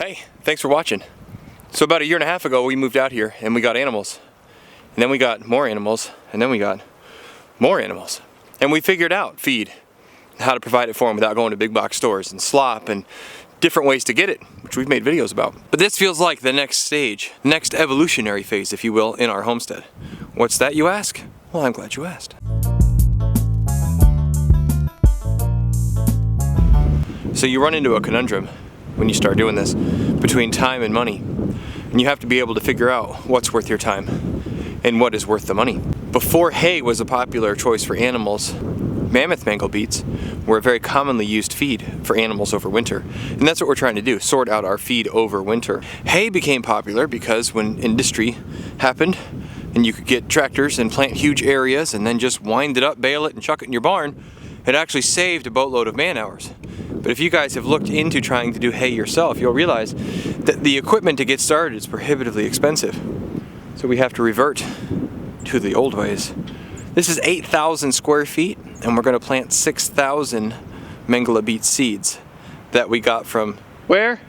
Hey, thanks for watching. So about a year and a half ago we moved out here and we got animals. And then we got more animals, and then we got more animals. And we figured out feed, how to provide it for them without going to big box stores and slop and different ways to get it, which we've made videos about. But this feels like the next stage, next evolutionary phase, if you will, in our homestead. What's that, you ask? Well, I'm glad you asked. So you run into a conundrum when you start doing this between time and money. And you have to be able to figure out what's worth your time and what is worth the money. Before hay was a popular choice for animals, mammoth mangel beets were a very commonly used feed for animals over winter. And that's what we're trying to do, sort out our feed over winter. Hay became popular because when industry happened and you could get tractors and plant huge areas and then just wind it up, bale it, and chuck it in your barn, it actually saved a boatload of man hours. But if you guys have looked into trying to do hay yourself, you'll realize that the equipment to get started is prohibitively expensive. So we have to revert to the old ways. This is 8,000 square feet, and we're going to plant 6,000 mangel beet seeds that we got from where?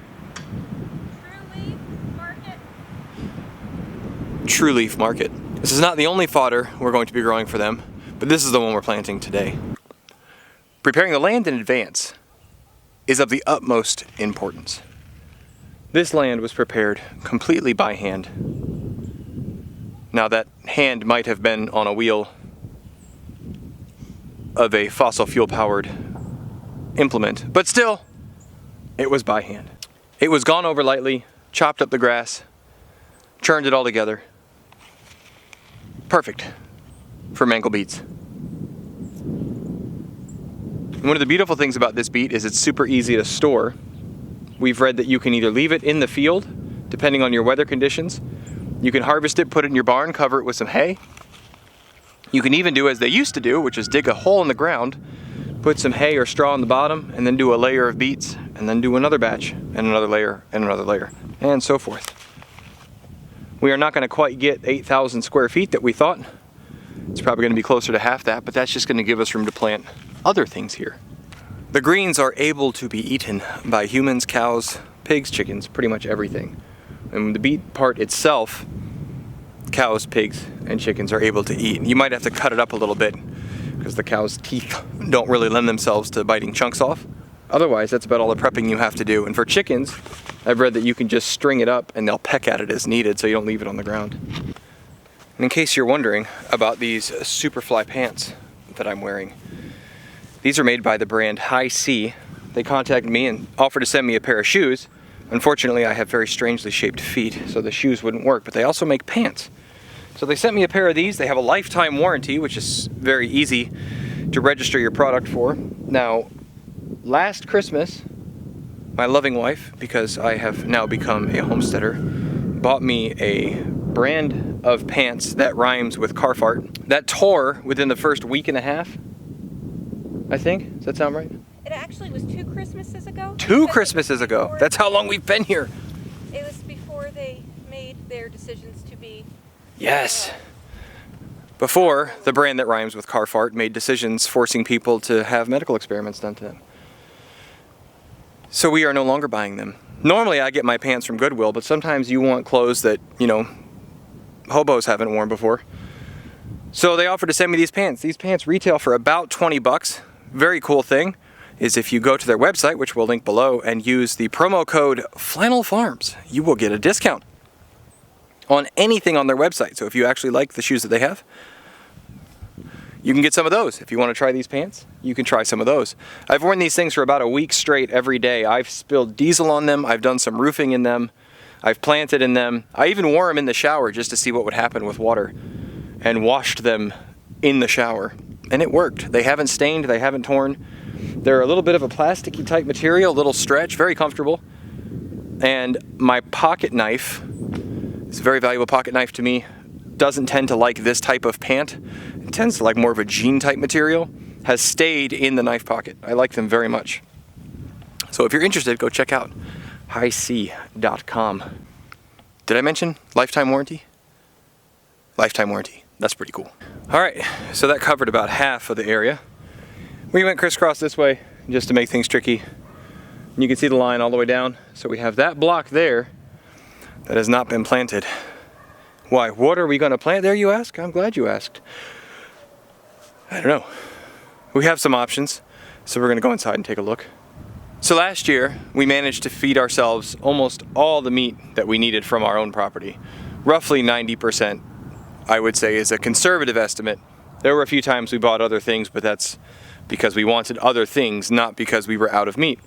True Leaf Market. This is not the only fodder we're going to be growing for them, but this is the one we're planting today. Preparing the land in advance is of the utmost importance. This land was prepared completely by hand. Now that hand might have been on a wheel of a fossil fuel powered implement, but still, it was by hand. It was gone over lightly, chopped up the grass, churned it all together. Perfect for mangel beets. And one of the beautiful things about this beet is it's super easy to store. We've read that you can either leave it in the field, depending on your weather conditions. You can harvest it, put it in your barn, cover it with some hay. You can even do as they used to do, which is dig a hole in the ground, put some hay or straw on the bottom, and then do a layer of beets, and then do another batch, and another layer, and so forth. We are not going to quite get 8,000 square feet that we thought. It's probably going to be closer to half that, but that's just going to give us room to plant other things here. The greens are able to be eaten by humans, cows, pigs, chickens, pretty much everything. And the beet part itself, cows, pigs, and chickens are able to eat. You might have to cut it up a little bit because the cow's teeth don't really lend themselves to biting chunks off. Otherwise, that's about all the prepping you have to do. And for chickens, I've read that you can just string it up and they'll peck at it as needed, so you don't leave it on the ground. And in case you're wondering about these Superfly pants that I'm wearing, these are made by the brand High C. They contacted me and offered to send me a pair of shoes. Unfortunately, I have very strangely shaped feet, so the shoes wouldn't work, but they also make pants. So they sent me a pair of these. They have a lifetime warranty, which is very easy to register your product for. Now, last Christmas, my loving wife, because I have now become a homesteader, bought me a brand of pants that rhymes with car fart that tore within the first week and a half, I think. Does that sound right? It actually was 2 Christmases ago. 2 Christmases ago. That's how long we've been here. It was before they made their decisions to be... Yes. Before the brand that rhymes with car fart made decisions forcing people to have medical experiments done to them. So we are no longer buying them. Normally I get my pants from Goodwill, but sometimes you want clothes that, you know, hobos haven't worn before. So they offered to send me these pants. These pants retail for about 20 bucks. Very cool thing is if you go to their website, which we'll link below, and use the promo code FlannelFarms, you will get a discount on anything on their website. So if you actually like the shoes that they have, you can get some of those. If you want to try these pants, you can try some of those. I've worn these things for about a week straight every day. I've spilled diesel on them. I've done some roofing in them. I've planted in them. I even wore them in the shower just to see what would happen with water and washed them in the shower. And it worked. They haven't stained, they haven't torn. They're a little bit of a plasticky type material, a little stretch, very comfortable. And my pocket knife, it's a very valuable pocket knife to me, doesn't tend to like this type of pant. It tends to like more of a jean type material, has stayed in the knife pocket. I like them very much. So if you're interested, go check out highc.com. Did I mention lifetime warranty? Lifetime warranty. That's pretty cool. All right, so that covered about half of the area. We went crisscross this way just to make things tricky. You can see the line all the way down. So we have that block there that has not been planted. Why? What are we going to plant there, you ask? I'm glad you asked. I don't know. We have some options, so we're going to go inside and take a look. So last year, we managed to feed ourselves almost all the meat that we needed from our own property. Roughly 90%, I would say, is a conservative estimate. There were a few times we bought other things, but that's because we wanted other things, not because we were out of meat.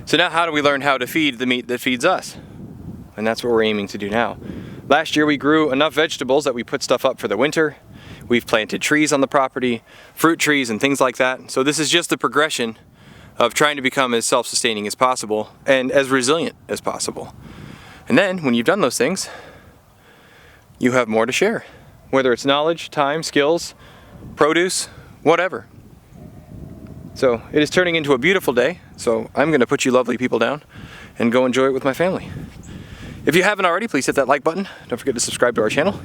So now how do we learn how to feed the meat that feeds us? And that's what we're aiming to do now. Last year we grew enough vegetables that we put stuff up for the winter. We've planted trees on the property, fruit trees and things like that. So this is just the progression of trying to become as self-sustaining as possible and as resilient as possible. And then when you've done those things, you have more to share. Whether it's knowledge, time, skills, produce, whatever. So it is turning into a beautiful day, so I'm going to put you lovely people down and go enjoy it with my family. If you haven't already, please hit that like button. Don't forget to subscribe to our channel.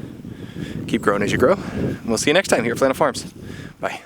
Keep growing as you grow. And we'll see you next time here at Flannel Farms. Bye.